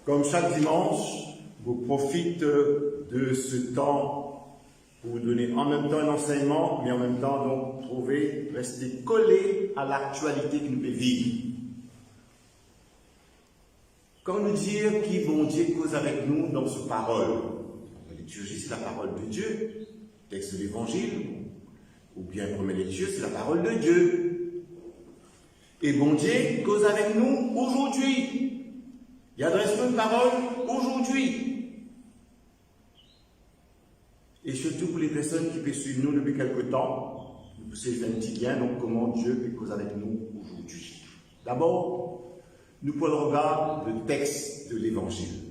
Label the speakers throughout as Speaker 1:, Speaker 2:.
Speaker 1: Comme chaque dimanche, vous profitez de ce temps pour vous donner en même temps un enseignement, mais en même temps donc rester collé à l'actualité qui nous fait vivre. Quand nous disons qui bon Dieu cause avec nous dans sa parole, la liturgie c'est la parole de Dieu, texte de l'évangile, ou bien première lecture c'est la parole de Dieu. Et bon Dieu cause avec nous aujourd'hui. Il adresse une parole aujourd'hui. Et surtout pour les personnes qui peuvent suivre nous depuis quelque temps, vous savez un petit lien, donc comment Dieu peut causer avec nous aujourd'hui. D'abord, nous prenons regard le texte de l'évangile.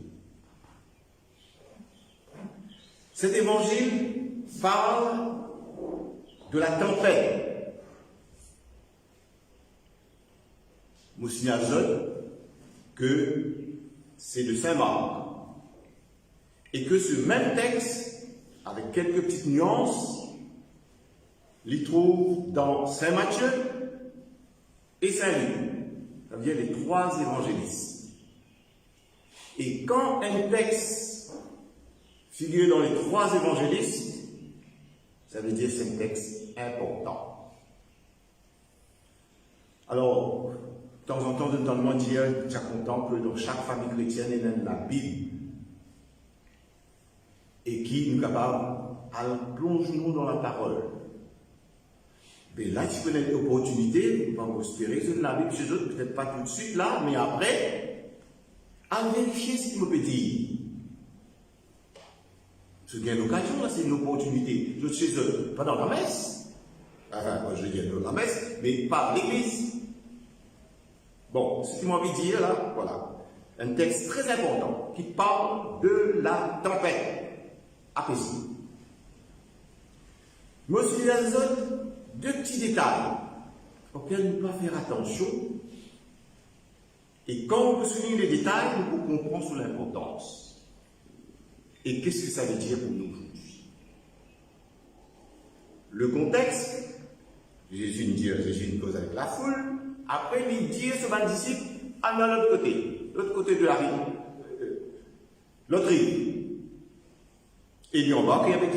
Speaker 1: Cet évangile parle de la tempête. Nous signalons que c'est de Saint-Marc. Et que ce même texte, avec quelques petites nuances, l'y trouve dans Saint-Matthieu et Saint-Luc. Ça veut dire les trois évangélistes. Et quand un texte figure dans les trois évangélistes, ça veut dire que c'est un texte important. Alors, de temps en temps, de temps en temps, Dieu content que dans chaque famille chrétienne, il y a la Bible. Et qui nous est capable de plonger nous dans la parole. Mais là, si vous avez l'opportunité, vous pouvez espérer que la Bible chez eux, peut-être pas tout de suite là, mais après, à vérifier ce qu'il me peut dire. C'est bien l'occasion, là, c'est une opportunité. Je chez eux, pas dans la messe. Enfin, moi je dis dans la messe, mais pas l'église. Bon, ce qu'il m'a envie de dire là, voilà. Un texte très important qui parle de la tempête apaisée. Mais aussi, il y a deux petits détails auxquels nous devons faire attention. Et quand on souligne les détails, nous pouvons comprendre son importance. Et qu'est-ce que ça veut dire pour nous aujourd'hui? Le contexte, Jésus nous cause avec la foule. Après, il dit ce van disciple à l'autre côté de la rive, l'autre rive. Et il embarque avec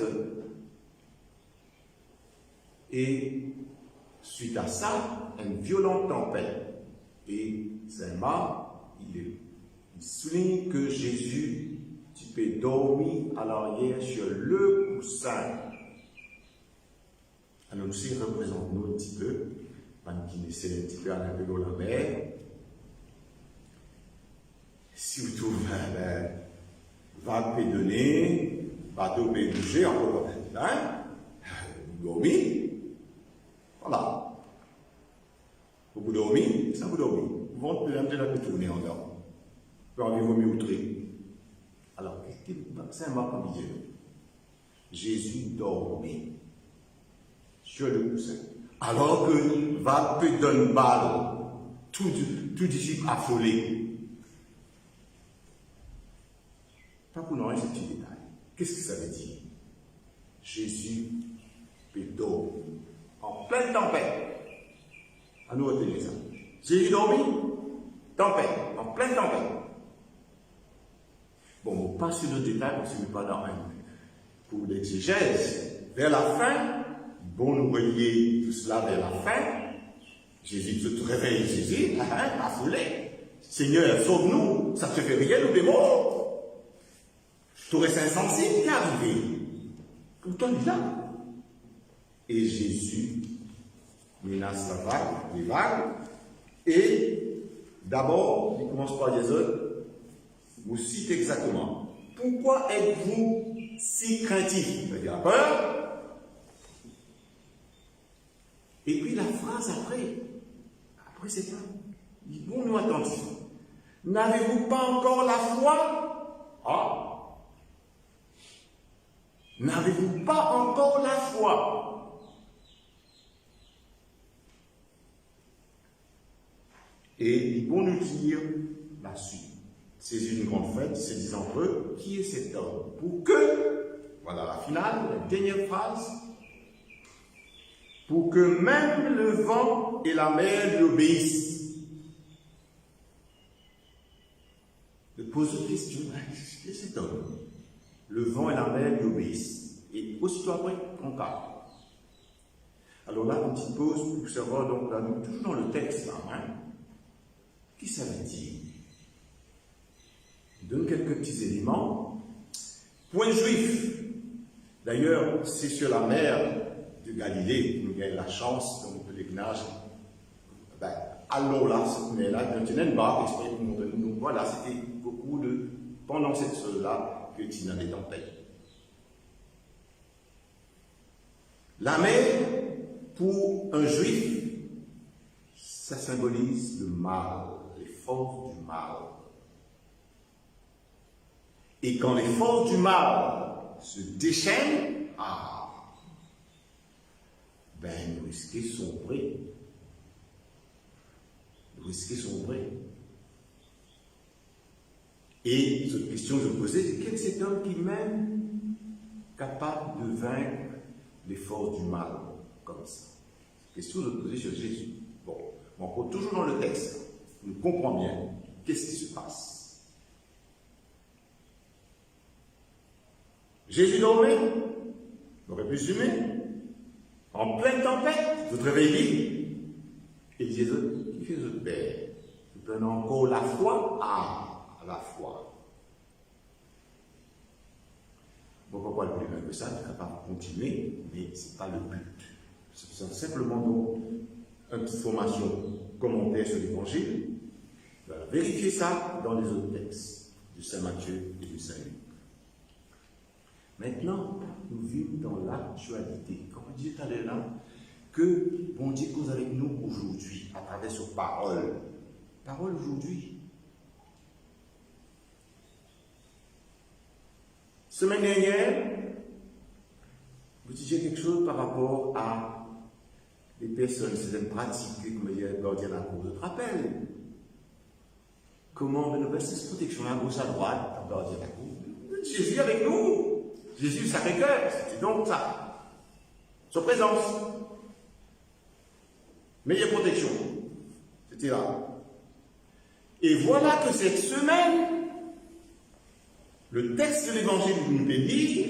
Speaker 1: eux. Et suite à ça, une violente tempête. Et Saint-Marc, il souligne que Jésus, tu peux dormir à l'arrière sur le coussin. Alors, nous aussi, représente-nous un petit peu, qui essaie un petit peu à un peu dans la mer. Si vous trouvez, vague peut donner, bateau peut bouger, encore, hein, vous dormez, voilà. Vous dormez, ça vous dormez. Vous venez de la tourner en dehors. Vous avez vos outrés. Alors, c'est un marque en milieu. Jésus dormait sur le coussin. Alors que va peut donner balle, tout disciple affolé. Pas pour nous, ce petit détail. Qu'est-ce que ça veut dire? Jésus peut dormir en pleine tempête. À nous retenir ça. Jésus dormit, tempête, en pleine tempête. Bon, on passe sur le détail parce que ce n'est pas dans un. Pour l'exégèse, vers la fin, bon, nous relier tout cela vers la fin. Jésus se réveille, Jésus, affolé. Seigneur, sauve-nous, ça ne te fait rien, nous démons. Tu aurais insensible qui est arrivé. Pourtant, il est là. Et Jésus menace la vague, les vagues. Et d'abord, il commence par dire vous cite exactement. Pourquoi êtes-vous si craintif? Il va dire la peur. Et puis la phrase après c'est ça. Il dit, bon, nous attentifs. N'avez-vous pas encore la foi? Ah! N'avez-vous pas encore la foi? Et ils vont nous dire la suite. C'est une grande fête, se disant entre eux, qui est cet homme? Pour que, voilà la finale, la dernière phrase, pour que même le vent et la mer lui obéissent. pose une question. Qu'est-ce que c'est homme? Le vent et la mer lui obéissent. Et aussitôt après, on calme. Alors là, une petite pause pour savoir, donc là, nous, toujours dans le texte, là, hein, qui ça veut dire? Il donne quelques petits éléments. Point juif. D'ailleurs, c'est sur la mer de Galilée que nous avons la chance, donc, de pèlerinage. Ben, alors là, cette mer-là, quand il y a une barque, donc voilà, c'était beaucoup de, pendant cette chose-là, que Tina est en paix. La mer, pour un juif, ça symbolise le mal, les forces du mal. Et quand les forces du mal se déchaînent, ben nous risquons de sombrer. Nous risquons de sombrer. Et cette question que je me posais, c'est quel est cet homme qui est même capable de vaincre les forces du mal comme ça? Question de poser sur Jésus. Bon, on compte toujours dans le texte. On comprend bien qu'est-ce qui se passe. Jésus dormait, on aurait pu zoomer, en pleine tempête, vous te réveillez, et il disait, qui fait ce père? Vous prenez encore la foi? La foi. Bon, pourquoi le plus loin que ça, tu es capable de continuer, mais ce n'est pas le but. C'est simplement donc une petite formation commentaire sur l'évangile. Voilà. Vérifiez ça dans les autres textes de Saint Matthieu et de Saint Luc. Maintenant, nous vivons dans l'actualité. Comme on disait tout à l'heure là, que bon Dieu cause avec nous aujourd'hui, à travers ses paroles. Parole aujourd'hui. Semaine dernière, vous disiez quelque chose par rapport à des personnes, certaines pratiques, comme il y a le gardien de la cour. Je te rappelle comment nous verser cette protection à gauche à droite, le gardien de la cour. Jésus avec nous. Jésus Sacré-Cœur, c'était donc ça. Sa présence. Meilleure protection. C'était là. Et voilà que cette semaine, le texte de l'évangile nous fait dire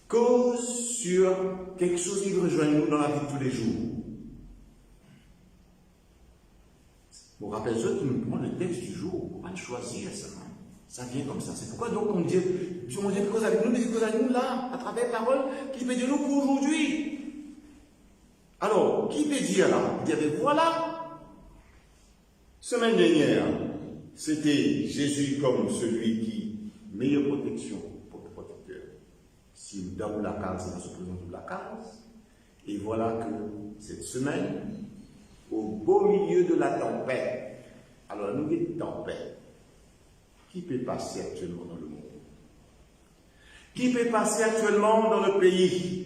Speaker 1: cause sur quelque chose qui rejoint nous dans la vie de tous les jours. Vous rappelez ça qui nous prend le texte du jour, on va le choisir seulement. Ça vient comme ça. C'est pourquoi donc on dit des causes avec nous, des causes avec nous là, à travers la parole, qui peut dire nous pour aujourd'hui. Alors, qui peut dire là? Il dit, voilà, semaine dernière, c'était Jésus comme celui qui, meilleure protection pour le protecteur. Si nous donnons la case, nous se présente la case. Et voilà que cette semaine, au beau milieu de la tempête, alors nous avons une tempête qui peut passer actuellement dans le monde, qui peut passer actuellement dans le pays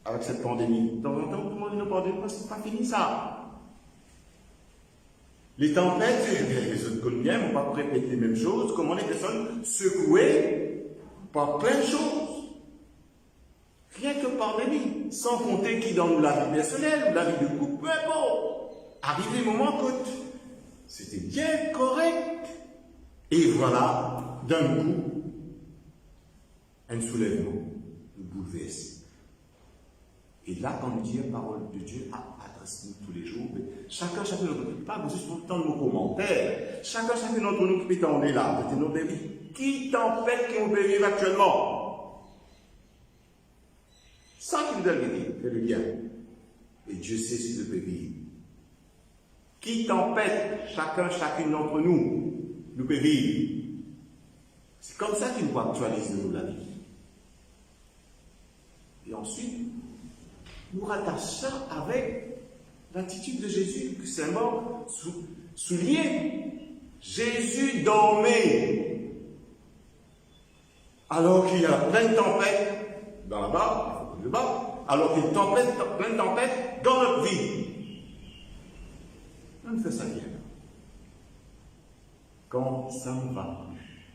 Speaker 1: avec cette pandémie. De temps en temps, tout le monde dit une pandémie, c'est pas fini ça. Les tempêtes, les autres coloniens ne vont pas répéter les mêmes choses, comment les personnes secouées par plein de choses. Rien que pandémie, sans compter qui dans la vie personnelle, la vie de couple, peu importe. Arrivé le moment que c'était bien correct. Et voilà, d'un coup, un soulèvement, nous bouleverse. Et là, quand nous disons la parole de Dieu, adresse-nous tous les jours, mais chacun d'entre nous, pas juste pour le temps de nos commentaires, chacun d'entre nous qui peut en est là, c'est notre vie. Qui tempête qui nous peut vivre actuellement? Ça qui nous donne le bien. Et Dieu sait si nous peut vivre. Qui tempête chacune d'entre nous, nous peut vivre. C'est comme ça qu'il nous actualise nous la vie. Et ensuite, nous rattachons ça avec l'attitude de Jésus, que c'est mort soulié. Jésus dormait. Alors qu'il y a plein de tempêtes dans la barque, alors qu'il y a plein de tempêtes dans notre vie. On fait ça bien. Quand ça ne va plus.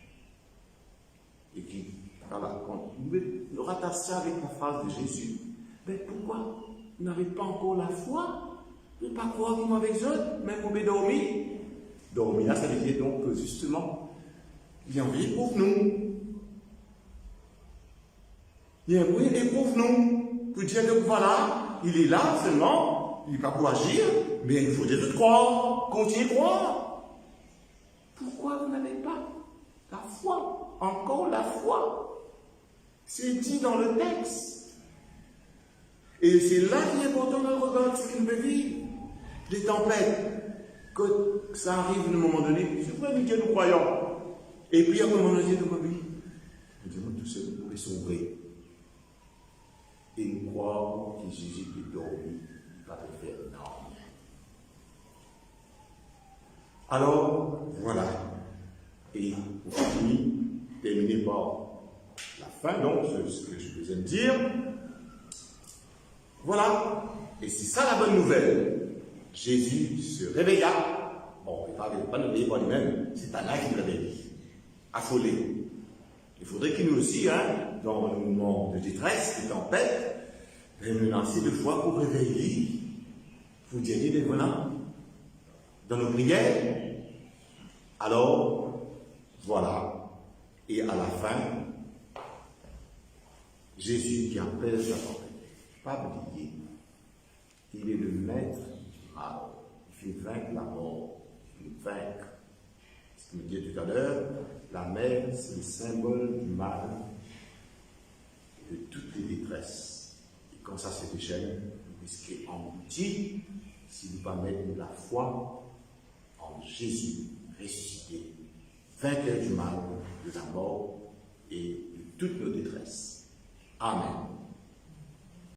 Speaker 1: Et qui, voilà, quand nous rattachons ça avec la phrase de Jésus, mais pourquoi vous n'avez pas encore la foi? Ne pas croire qu'il m'a avec eux, même pour dormir. Dormir, là, ça veut dire donc que justement, il y a envie pour nous. Il y a un bruit éprouve-nous. Pour dire que voilà, il est là seulement, il n'est pas pour agir, mais il faut dire de croire, continuer à croire. Pourquoi vous n'avez pas la foi? Encore la foi. C'est dit dans le texte. Et c'est là qu'il est important de regarder ce qu'il veut vivre. Les tempêtes, que ça arrive à un moment donné, c'est vrai que nous croyons. Et puis à un moment donné, nous disons tout seul, nous pouvons sauver. Et nous croyons que Jésus peut dormir, il va te faire non. Alors, voilà. Et pour finir, terminer par la fin, donc, ce que je viens de dire. Voilà. Et c'est ça la bonne nouvelle. Jésus se réveilla. Bon, il ne va pas nous réveiller par lui-même. C'est Anna qui le réveille. Affolé. Il faudrait qu'il nous aussi, dans le moment de détresse, de tempête, menacer de foi pour réveiller. Vous diriez des voilà. Dans nos prières. Alors, voilà. Et à la fin, Jésus qui appelle sa tempête. Pas oublier. Il est le maître du mal. Il fait vaincre la mort. Il fait vaincre. Ce que je disais tout à l'heure, la mer, c'est le symbole du mal, de toutes les détresses. Et quand ça se déchaîne, vous risquez englouti si vous ne pas mettre de la foi en Jésus ressuscité, vainqueur du mal, de la mort et de toutes nos détresses. Amen.